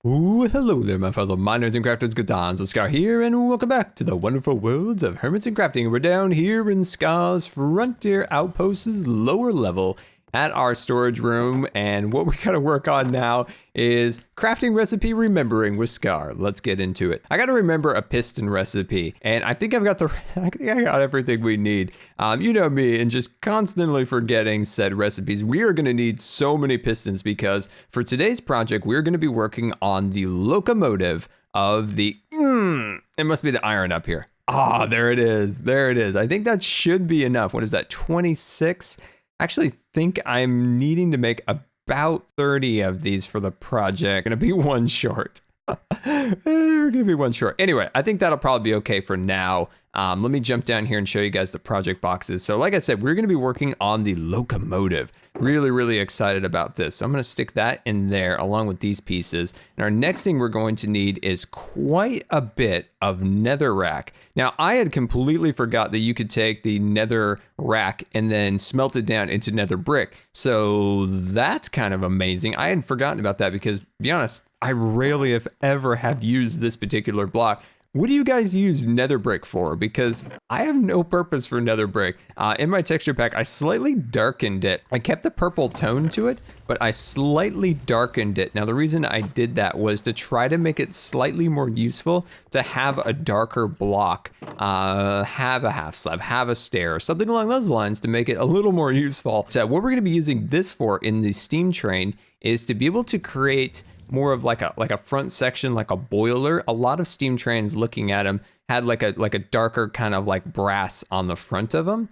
Ooh, hello there, my fellow miners and crafters. GoodTimesWithScar here, and welcome back to the wonderful worlds of Hermits and Crafting. We're down here in Scar's Frontier Outpost's lower level at our storage room, and what we gotta work on now is crafting recipe remembering with Scar. Let's get into it. I gotta remember a piston recipe, and I think I got everything we need. You know me, and just constantly forgetting said recipes. We are gonna need so many pistons because for today's project, we're gonna be working on the locomotive of the, it must be the iron up here. Ah, there it is, there it is. I think that should be enough. What is that, 26? I actually think I'm needing to make about 30 of these for the project. Gonna be one short. We're gonna be one short. Anyway, I think that'll probably be okay for now. Let me jump down here and show you guys the project boxes. So like I said, we're gonna be working on the locomotive. Really excited about this. So I'm gonna stick that in there along with these pieces. And our next thing we're going to need is quite a bit of netherrack. Now, I had completely forgot that you could take the nether rack and then smelt it down into nether brick. So that's kind of amazing. I hadn't forgotten about that because, to be honest, I rarely if ever have used this particular block. What do you guys use nether brick for? Because I have no purpose for nether brick. In my texture pack, I slightly darkened it. I kept the purple tone to it, but I slightly darkened it. Now, the reason I did that was to try to make it slightly more useful to have a darker block, have a half slab, have a stair, something along those lines to make it a little more useful. So what we're gonna be using this for in the steam train is to be able to create more of like a front section, like a boiler. A lot of steam trains, looking at them, had like a darker kind of like brass on the front of them.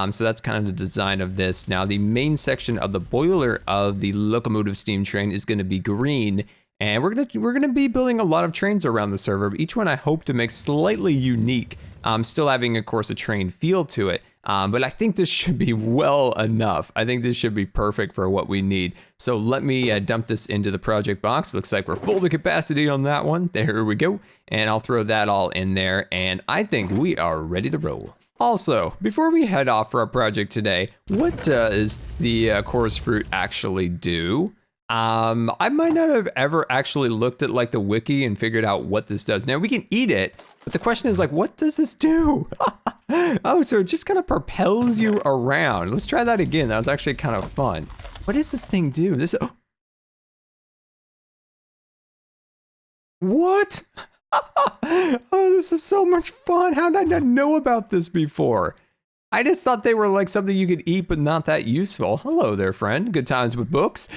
So that's kind of the design of this. Now the main section of the boiler of the locomotive steam train is going to be green, and we're gonna be building a lot of trains around the server. But each one I hope to make slightly unique. Still having, of course, a train feel to it. But I think this should be well enough. I think this should be perfect for what we need. So let me dump this into the project box. Looks like we're full to capacity on that one. There we go. And I'll throw that all in there. And I think we are ready to roll. Also, before we head off for our project today, what does the chorus fruit actually do? I might not have ever actually looked at like the wiki and figured out what this does. Now we can eat it, but the question is like, what does this do? Oh, so it just kind of propels you around. Let's try that again. That was actually kind of fun. What does this thing do? What? Oh, this is so much fun. How did I not know about this before? I just thought they were like something you could eat, but not that useful. Hello there, friend. Good times with books.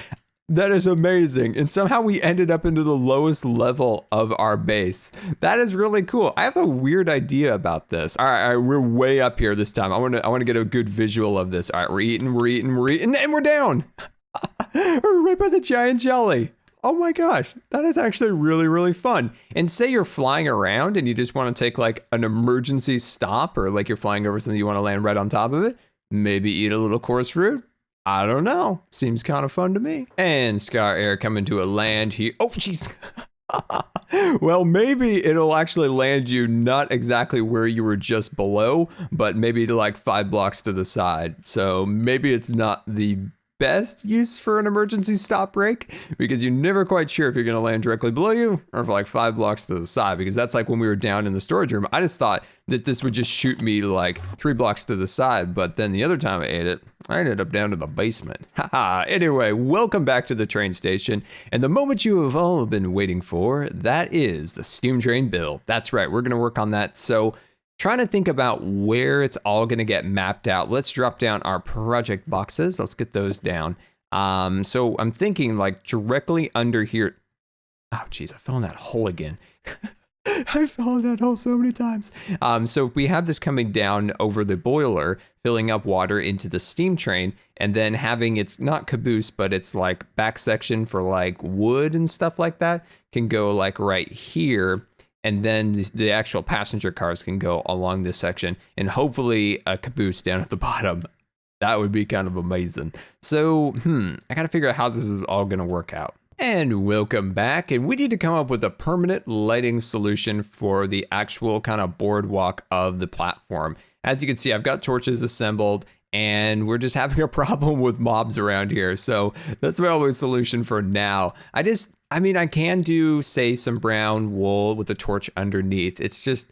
That is amazing. And somehow we ended up into the lowest level of our base. That is really cool. I have a weird idea about this. All right, we're way up here this time. I want to get a good visual of this. All right, we're eating, and we're down. We're right by the giant jelly. Oh my gosh, that is actually really fun. And say you're flying around and you just want to take like an emergency stop, or like you're flying over something, you want to land right on top of it. Maybe eat a little chorus fruit. I don't know. Seems kind of fun to me. And Scar Air coming to a land here. Oh, jeez. Well, maybe it'll actually land you not exactly where you were just below, but maybe to like 5 blocks to the side. So maybe it's not the best use for an emergency stop break, because you're never quite sure if you're going to land directly below you or for like 5 blocks to the side, because that's like when we were down in the storage room. I just thought that this would just shoot me like 3 blocks to the side, but then the other time I ate it, I ended up down to the basement. Haha. Anyway, welcome back to the train station, and the moment you have all been waiting for, that is the steam train build. That's right, we're going to work on that. So trying to think about where it's all going to get mapped out. Let's drop down our project boxes. Let's get those down. So I'm thinking like directly under here. Oh, geez, I fell in that hole again. I fell in that hole so many times. So we have this coming down over the boiler, filling up water into the steam train, and then having its not caboose, but it's like back section for like wood and stuff like that can go like right here. And then the actual passenger cars can go along this section, and hopefully a caboose down at the bottom. That would be kind of amazing. So, I gotta figure out how this is all gonna work out. And welcome back, and we need to come up with a permanent lighting solution for the actual kind of boardwalk of the platform. As you can see, I've got torches assembled, and we're just having a problem with mobs around here. So that's my only solution for now. I I mean, I can do, say, some brown wool with a torch underneath. It's just,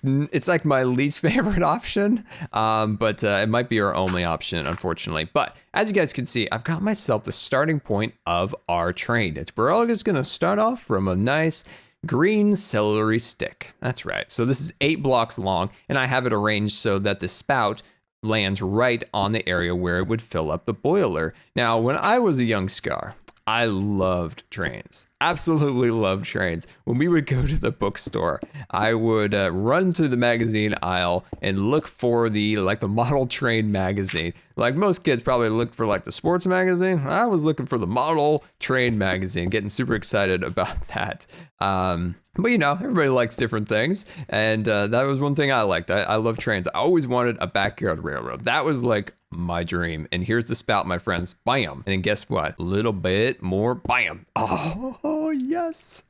it's like my least favorite option, but it might be our only option, unfortunately. But as you guys can see, I've got myself the starting point of our train. We're all just going to start off from a nice green celery stick. That's right. So this is 8 blocks long, and I have it arranged so that the spout lands right on the area where it would fill up the boiler. Now, when I was a young Scar, I loved trains. Absolutely loved trains. When we would go to the bookstore, I would run to the magazine aisle and look for the model train magazine. Like most kids probably looked for like the sports magazine. I was looking for the model train magazine, getting super excited about that. But you know, everybody likes different things. And that was one thing I liked. I love trains. I always wanted a backyard railroad. That was like my dream. And here's the spout, my friends. Bam. And then guess what? A little bit more. Bam. Oh, yes.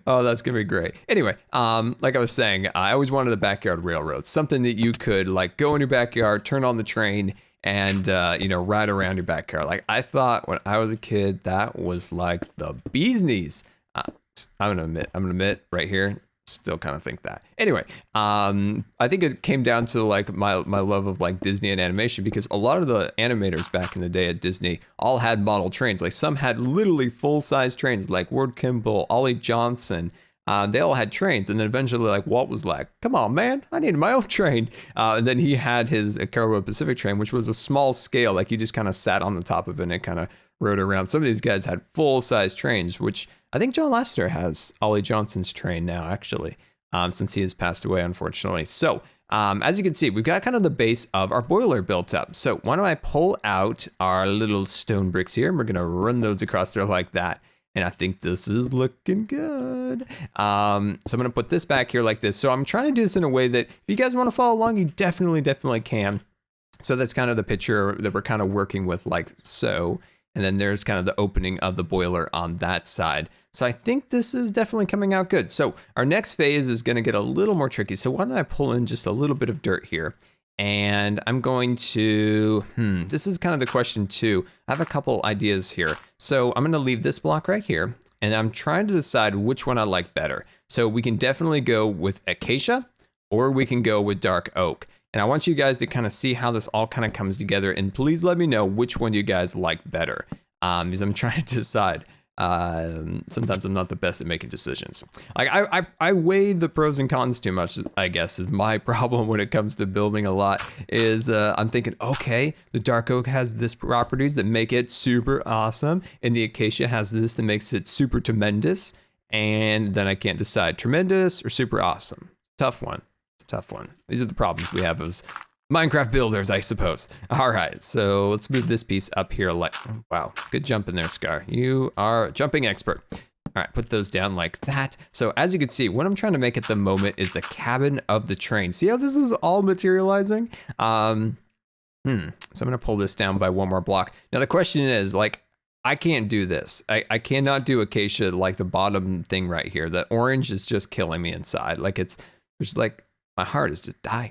Oh, that's gonna be great. Anyway, like I was saying, I always wanted a backyard railroad. Something that you could like go in your backyard, turn on the train, and you know, ride around your backyard. Like I thought when I was a kid, that was like the bee's knees. I'm gonna admit right here, still kind of think that. Anyway, I think it came down to like my love of like Disney and animation, because a lot of the animators back in the day at Disney all had model trains. Like some had literally full-size trains, like Ward Kimball, Ollie Johnson. They all had trains, and then eventually like Walt was like, come on, man, I need my own train. And then he had his Caribou Pacific train, which was a small scale, like you just kind of sat on the top of it and it kind of rode around. Some of these guys had full-size trains, which I think John Lasseter has Ollie Johnson's train now, actually, since he has passed away, unfortunately. So as you can see, we've got kind of the base of our boiler built up. So why don't I pull out our little stone bricks here, and we're going to run those across there like that. And I think this is looking good. So I'm going to put this back here like this. So I'm trying to do this in a way that if you guys want to follow along, you definitely can. So that's kind of the picture that we're kind of working with, like so. And then there's kind of the opening of the boiler on that side. So I think this is definitely coming out good. So our next phase is going to get a little more tricky. So why don't I pull in just a little bit of dirt here? And I'm going to, this is kind of the question too. I have a couple ideas here. So I'm going to leave this block right here, and I'm trying to decide which one I like better. So we can definitely go with acacia, or we can go with dark oak. And I want you guys to kind of see how this all kind of comes together. And please let me know which one you guys like better, because I'm trying to decide. Sometimes I'm not the best at making decisions. Like I weigh the pros and cons too much, I guess, is my problem when it comes to building a lot. Is I'm thinking, okay, the dark oak has this properties that make it super awesome, and the acacia has this that makes it super tremendous, and then I can't decide tremendous or super awesome. Tough one. It's a tough one. These are the problems we have as Minecraft builders, I suppose. All right, so let's move this piece up here. Like, wow, good jump in there, Scar. You are a jumping expert. All right, put those down like that. So as you can see, what I'm trying to make at the moment is the cabin of the train. See how this is all materializing? So I'm gonna pull this down by one more block. Now the question is, like, I can't do this. I cannot do acacia like the bottom thing right here. The orange is just killing me inside. Like it's like my heart is just dying.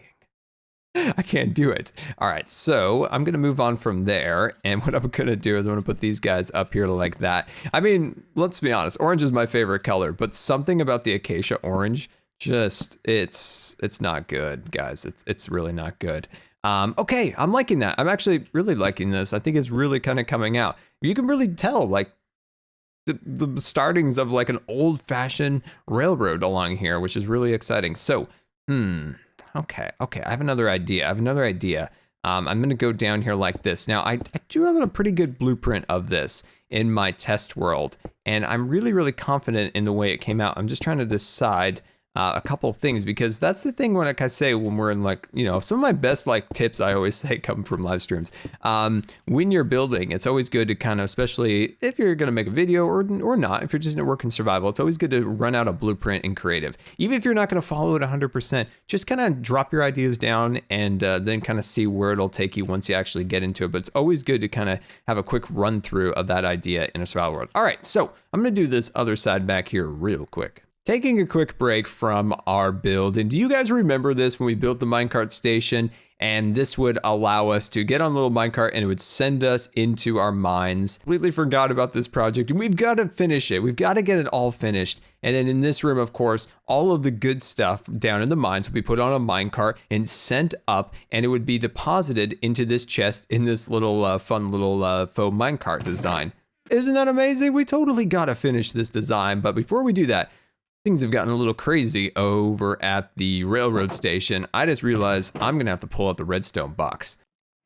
I can't do it. All right, so I'm gonna move on from there, and what I'm gonna do is I'm gonna put these guys up here like that. I mean, let's be honest, orange is my favorite color, but something about the acacia orange, just it's not good, guys. It's really not good. Okay, I'm liking that. I'm actually really liking this. I think it's really kind of coming out. You can really tell, like, the startings of like an old-fashioned railroad along here, which is really exciting. So, Okay, I have another idea. I'm gonna go down here like this. Now, I do have a pretty good blueprint of this in my test world, and I'm really confident in the way it came out. I'm just trying to decide a couple of things, because that's the thing when, like I say, when we're in, like, you know, some of my best like tips I always say come from live streams. When you're building, it's always good to kind of, especially if you're going to make a video or not, if you're just working survival, it's always good to run out a blueprint in creative. Even if you're not going to follow it 100%, just kind of drop your ideas down and then kind of see where it'll take you once you actually get into it. But it's always good to kind of have a quick run through of that idea in a survival world. All right, so I'm going to do this other side back here real quick. Taking a quick break from our build, and do you guys remember this when we built the minecart station And this would allow us to get on a little minecart and it would send us into our mines. Completely forgot about this project and we've got to finish it. We've got to get it all finished. And then in this room, of course, all of the good stuff down in the mines would be put on a minecart and sent up, and it would be deposited into this chest in this little fun little faux minecart design. Isn't that amazing? We totally got to finish this design. But before we do that, things have gotten a little crazy over at the railroad station. I just realized I'm going to have to pull out the redstone box.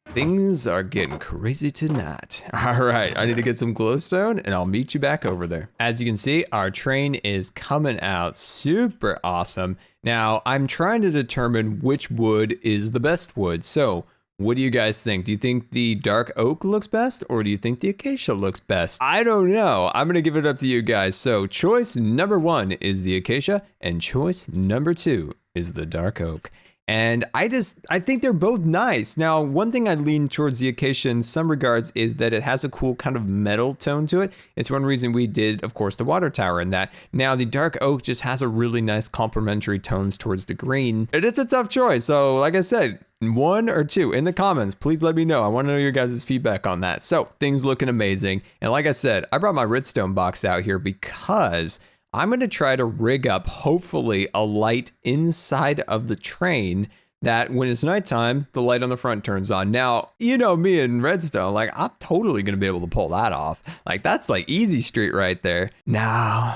Things are getting crazy tonight. All right, I need to get some glowstone and I'll meet you back over there. As you can see, our train is coming out super awesome. Now, I'm trying to determine which wood is the best wood. So, what do you guys think? Do you think the dark oak looks best or do you think the acacia looks best? I don't know. I'm going to give it up to you guys. So choice number 1 is the acacia and choice number 2 is the dark oak. And I think they're both nice. Now, one thing I lean towards the acacia in some regards is that it has a cool kind of metal tone to it. It's one reason we did, of course, the water tower in that. Now, the dark oak just has a really nice complementary tones towards the green. And it's a tough choice. So, like I said, 1 or 2 in the comments, please let me know. I want to know your guys' feedback on that. So, things looking amazing. And like I said, I brought my redstone box out here because I'm going to try to rig up, hopefully, a light inside of the train that when it's nighttime, the light on the front turns on. Now, you know me and redstone, like I'm totally going to be able to pull that off. Like that's like easy street right there. No.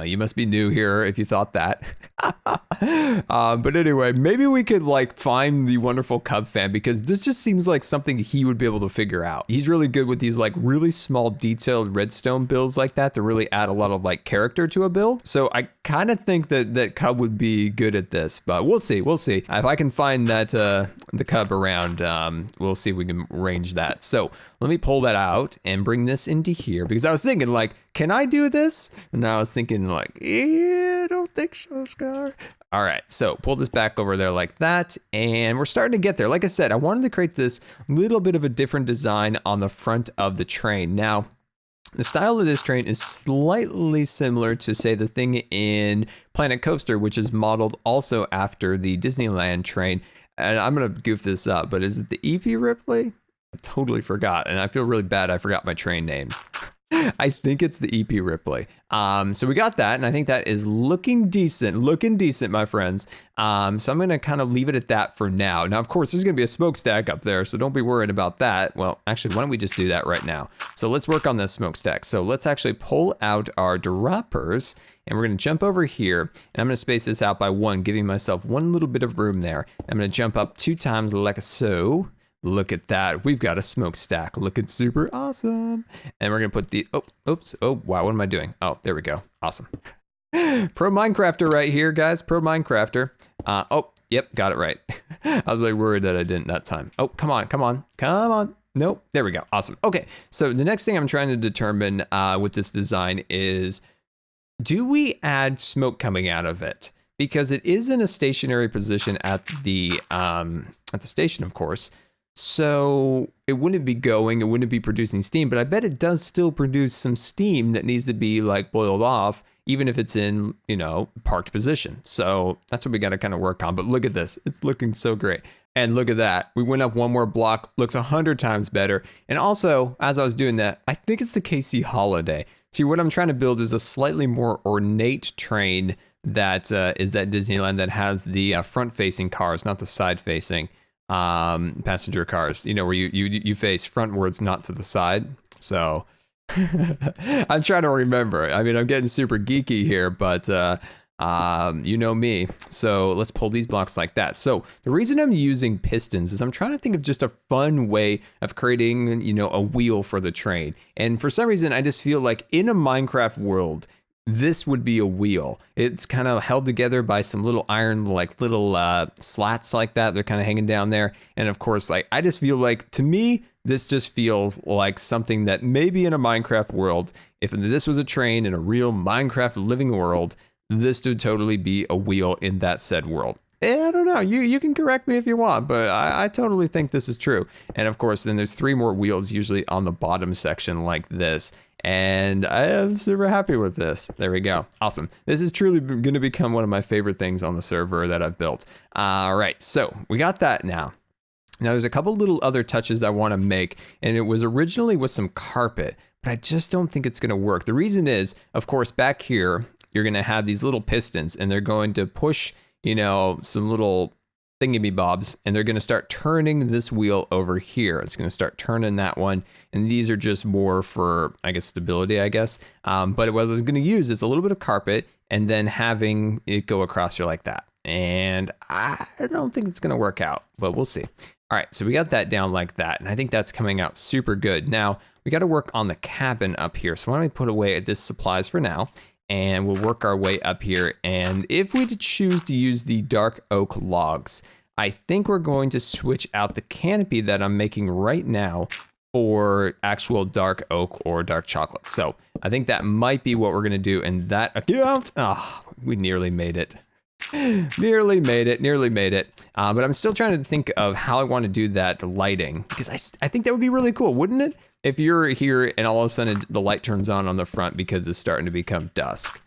You must be new here if you thought that. But anyway, maybe we could like find the wonderful Cub fan because this just seems like something he would be able to figure out. He's really good with these like really small detailed redstone builds like that to really add a lot of like character to a build. So I kind of think that Cub would be good at this, but we'll see. If I can find that the Cub around, we'll see if we can arrange that. So let me pull that out and bring this into here because I was thinking like, can I do this? And I was thinking like, yeah, I don't think so, Scar. All right, so pull this back over there like that, and we're starting to get there. Like I said, I wanted to create this little bit of a different design on the front of the train. Now, the style of this train is slightly similar to, say, the thing in Planet Coaster, which is modeled also after the Disneyland train. And I'm going to goof this up, but is it the EP Ripley? I totally forgot, and I feel really bad I forgot my train names. I think it's the EP Ripley. So we got that, and I think that is looking decent, my friends. So I'm going to kind of leave it at that for now. Now, of course, there's going to be a smokestack up there, so don't be worried about that. Well, actually, why don't we just do that right now? So let's work on this smokestack. So let's actually pull out our droppers, and we're going to jump over here, and I'm going to space this out by 1, giving myself one little bit of room there. I'm going to jump up 2 times like so. Look at that. We've got a smokestack looking super awesome. And we're going to put the, oh, wow, what am I doing? Oh, there we go. Awesome. Pro Minecrafter right here, guys. Pro Minecrafter. Yep, got it right. I was like worried that I didn't that time. Oh, come on. Nope, there we go. Awesome. Okay, so the next thing I'm trying to determine with this design is, do we add smoke coming out of it? Because it is in a stationary position at the station, of course. So it wouldn't be going, it wouldn't be producing steam, but I bet it does still produce some steam that needs to be like boiled off, even if it's in, parked position. So that's what we got to kind of work on. But look at this. It's looking so great. And look at that. We went up one more block, looks 100 times better. And also, as I was doing that, I think it's the KC Holiday. See, what I'm trying to build is a slightly more ornate train that is at Disneyland that has the front-facing cars, not the side-facing passenger cars, where you face frontwards, not to the side. So I'm trying to remember. I mean, I'm getting super geeky here, but you know me. So let's pull these blocks like that. So the reason I'm using pistons is I'm trying to think of just a fun way of creating, a wheel for the train. And for some reason, I just feel like in a Minecraft world, this would be a wheel. It's kind of held together by some little iron, like little slats like that. They're kind of hanging down there. And of course, like, I just feel like, to me, this just feels like something that maybe in a Minecraft world, if this was a train in a real Minecraft living world, this would totally be a wheel in that said world. I don't know. You can correct me if you want, but I totally think this is true. And of course, then there's 3 more wheels usually on the bottom section like this. and I am super happy with this. There we go. Awesome. This is truly going to become one of my favorite things on the server that I've built. All right, so we got that now. Now there's a couple little other touches I want to make, and it was originally with some carpet, but I just don't think it's going to work. The reason is, of course, back here, you're going to have these little pistons, and they're going to push, you know, some little thingamybobs, and they're going to start turning this wheel over here. It's going to start turning that one, and these are just more for, I guess, stability, I guess. But what I was going to use is a little bit of carpet, and then having it go across here like that. And I don't think it's going to work out, but we'll see. All right, so we got that down like that, and I think that's coming out super good. Now, we got to work on the cabin up here. So why don't we put away this supplies for now, and we'll work our way up here. And if we choose to use the dark oak logs, I think we're going to switch out the canopy that I'm making right now for actual dark oak or dark chocolate. So I think that might be what we're going to do. And that, we nearly made it. Nearly made it. But I'm still trying to think of how I want to do that lighting, because I think that would be really cool, wouldn't it? If you're here and all of a sudden the light turns on the front because it's starting to become dusk.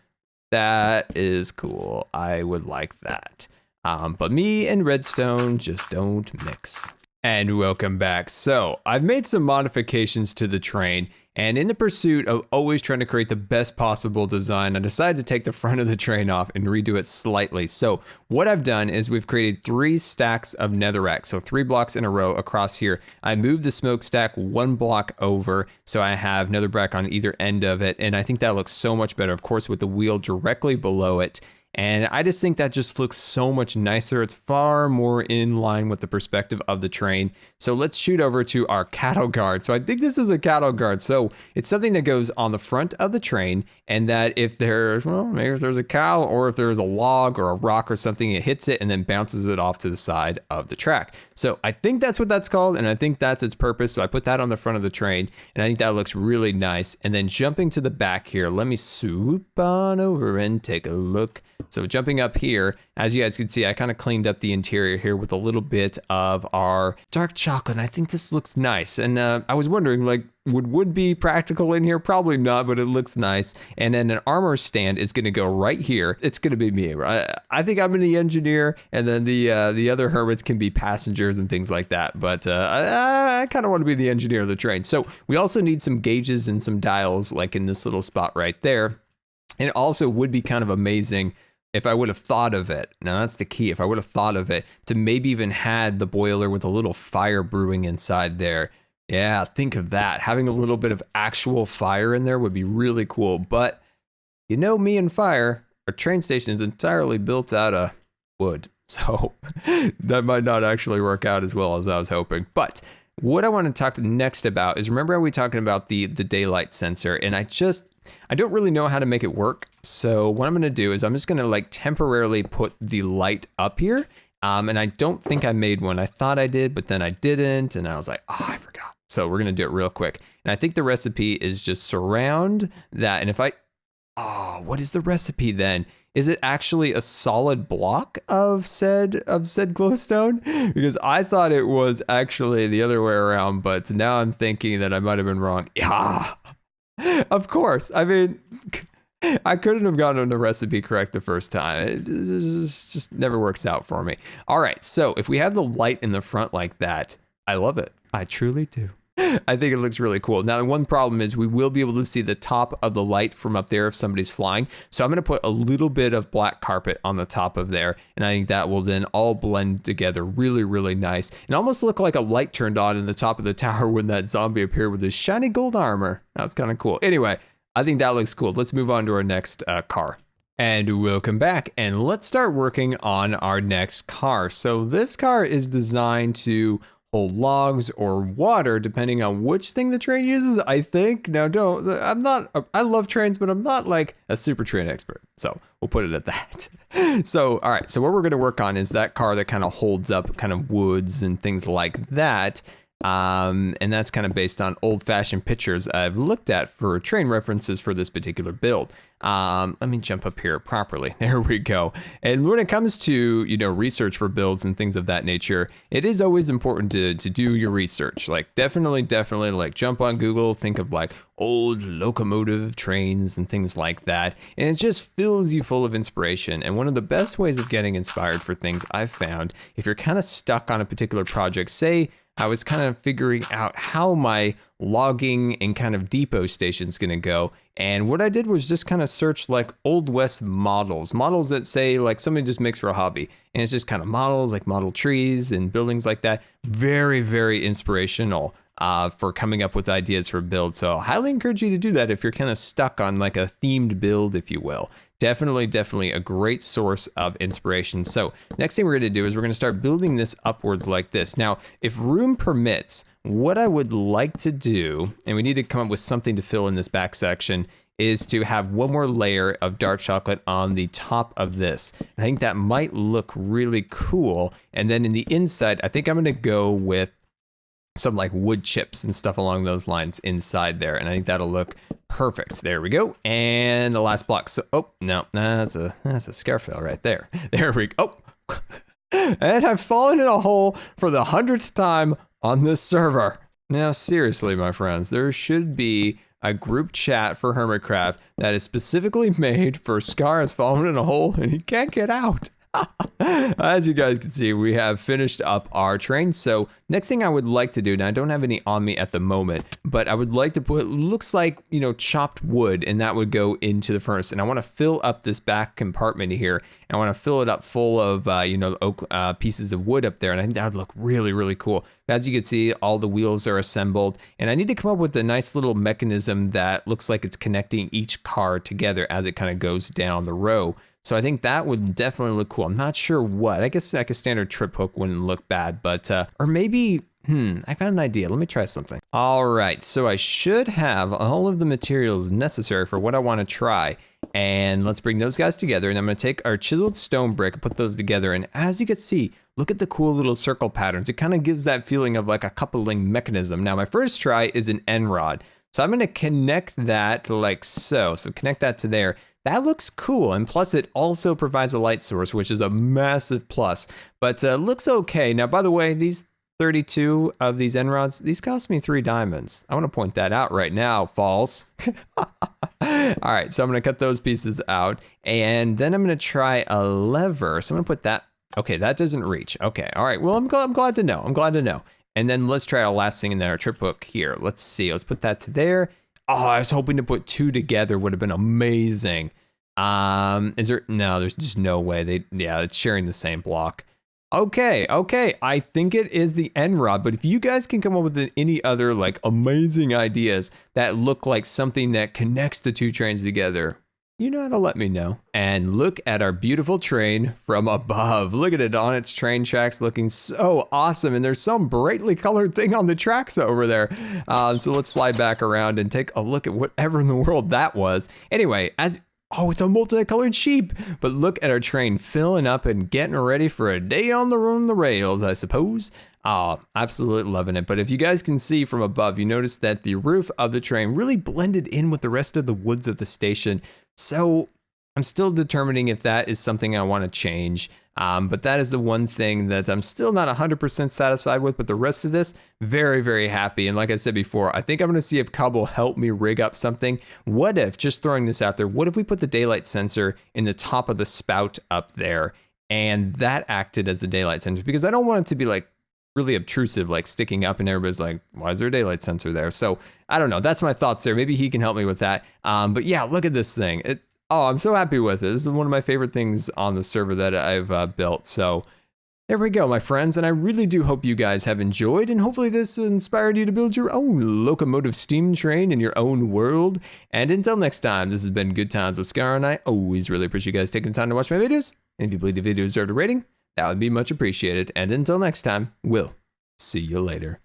That is cool. I would like that. But me and redstone just don't mix. And welcome back. So I've made some modifications to the train, and in the pursuit of always trying to create the best possible design, I decided to take the front of the train off and redo it slightly. So what I've done is we've created 3 stacks of netherrack, so 3 blocks in a row across here. I moved the smokestack 1 block over, so I have netherrack on either end of it, and I think that looks so much better, of course, with the wheel directly below it. And I just think that just looks so much nicer. It's far more in line with the perspective of the train. So let's shoot over to our cattle guard. So I think this is a cattle guard. So it's something that goes on the front of the train, and that if there's, well, maybe if there's a cow or if there's a log or a rock or something, it hits it and then bounces it off to the side of the track. So I think that's what that's called, and I think that's its purpose. So I put that on the front of the train, and I think that looks really nice. And then jumping to the back here, let me swoop on over and take a look. So jumping up here, as you guys can see, I kind of cleaned up the interior here with a little bit of our dark chocolate. And I think this looks nice. And I was wondering, like, would wood be practical in here? Probably not, but it looks nice. And then an armor stand is going to go right here. It's going to be me, right? I think I'm the engineer, and then the other hermits can be passengers and things like that. But I kind of want to be the engineer of the train. So we also need some gauges and some dials, like in this little spot right there. And it also would be kind of amazing if I would have thought of it. Now that's the key. If I would have thought of it to maybe even had the boiler with a little fire brewing inside there. Yeah, think of that. Having a little bit of actual fire in there would be really cool. But you know me and fire, our train station is entirely built out of wood. So that might not actually work out as well as I was hoping. But what I want to talk next about is, remember how we talking about the daylight sensor, and I don't really know how to make it work. So what I'm going to do is I'm just going to like temporarily put the light up here. And I don't think I made one. I thought I did, but then I didn't. And I was like, oh, I forgot. So we're going to do it real quick. And I think the recipe is just surround that. And if what is the recipe then? Is it actually a solid block of said glowstone? Because I thought it was actually the other way around, but now I'm thinking that I might have been wrong. Yeah, of course. I mean, I couldn't have gotten the recipe correct the first time. It just never works out for me. All right, so if we have the light in the front like that, I love it. I truly do. I think it looks really cool. Now, one problem is we will be able to see the top of the light from up there if somebody's flying. So I'm going to put a little bit of black carpet on the top of there. And I think that will then all blend together really, really nice. And almost look like a light turned on in the top of the tower when that zombie appeared with his shiny gold armor. That's kind of cool. Anyway, I think that looks cool. Let's move on to our next car. And welcome back. And let's start working on our next car. So this car is designed to hold logs or water, depending on which thing the train uses, I think. Now, I love trains, but I'm not like a super train expert. So we'll put it at that. So, all right. So what we're going to work on is that car that kind of holds up kind of woods and things like that. And that's kind of based on old-fashioned pictures I've looked at for train references for this particular build. Let me jump up here properly. There we go. And when it comes to, research for builds and things of that nature, it is always important to do your research. Like definitely like jump on Google, think of like old locomotive trains and things like that. And it just fills you full of inspiration. And one of the best ways of getting inspired for things I've found, if you're kind of stuck on a particular project, say I was kind of figuring out how my logging and kind of depot station's gonna go. And what I did was just kind of search like Old West models that say like somebody just makes for a hobby. And it's just kind of models, like model trees and buildings like that. Very, very inspirational for coming up with ideas for builds. So I highly encourage you to do that if you're kind of stuck on like a themed build, if you will. Definitely a great source of inspiration. So next thing we're going to do is we're going to start building this upwards like this. Now, if room permits, what I would like to do, and we need to come up with something to fill in this back section, is to have one more layer of dark chocolate on the top of this. I think that might look really cool. And then in the inside, I think I'm going to go with some like wood chips and stuff along those lines inside there. And I think that'll look perfect. There we go. And the last block. So, oh, no, that's a scare fail right there. There we go. Oh. And I've fallen in a hole for the 100th time on this server. Now, seriously, my friends, there should be a group chat for Hermitcraft that is specifically made for Scar has fallen in a hole and he can't get out. As you guys can see, we have finished up our train. So next thing I would like to do, now I don't have any on me at the moment, but I would like to put, looks like, chopped wood, and that would go into the furnace. And I want to fill up this back compartment here. And I want to fill it up full of, oak pieces of wood up there. And I think that would look really, really cool. As you can see, all the wheels are assembled. And I need to come up with a nice little mechanism that looks like it's connecting each car together as it kind of goes down the row. So I think that would definitely look cool. I'm not sure what. I guess like a standard trip hook wouldn't look bad, but, or maybe, I got an idea. Let me try something. All right, so I should have all of the materials necessary for what I want to try. And let's bring those guys together. And I'm going to take our chiseled stone brick and put those together. And as you can see, look at the cool little circle patterns. It kind of gives that feeling of like a coupling mechanism. Now, my first try is an end rod. So I'm going to connect that like so. So connect that to there. That looks cool, and plus it also provides a light source, which is a massive plus, but looks okay. Now, by the way, these 32 of these end rods, these cost me 3 diamonds. I want to point that out right now, Falls. All right, so I'm going to cut those pieces out, and then I'm going to try a lever. So I'm going to put that, okay, that doesn't reach. Okay, all right, well, I'm glad to know. I'm glad to know. And then let's try our last thing in there, our trip hook here. Let's see, let's put that to there. Oh, I was hoping to put 2 together, would have been amazing. Is there, no, there's just no way it's sharing the same block. Okay, I think it is the end rod, but if you guys can come up with any other like amazing ideas that look like something that connects the 2 trains together, you know how to let me know. And look at our beautiful train from above. Look at it on its train tracks looking so awesome. And there's some brightly colored thing on the tracks over there. So let's fly back around and take a look at whatever in the world that was. Anyway, oh, it's a multicolored sheep. But look at our train filling up and getting ready for a day on the rails, I suppose. Oh, absolutely loving it. But if you guys can see from above, you notice that the roof of the train really blended in with the rest of the woods of the station. So I'm still determining if that is something I want to change. But that is the one thing that I'm still not 100% satisfied with. But the rest of this, very, very happy. And like I said before, I think I'm going to see if Cub will help me rig up something. What if, just throwing this out there, what if we put the daylight sensor in the top of the spout up there and that acted as the daylight sensor? Because I don't want it to be like really obtrusive, like sticking up and everybody's like, why is there a daylight sensor there? So I don't know. That's my thoughts there. Maybe he can help me with that. But yeah, look at this thing. I'm so happy with it. This is one of my favorite things on the server that I've built. So there we go, my friends. And I really do hope you guys have enjoyed, and hopefully this inspired you to build your own locomotive steam train in your own world. And until next time, this has been Good Times with Scar, and I always really appreciate you guys taking the time to watch my videos. And if you believe the video deserved a rating, that would be much appreciated. And until next time, we'll see you later.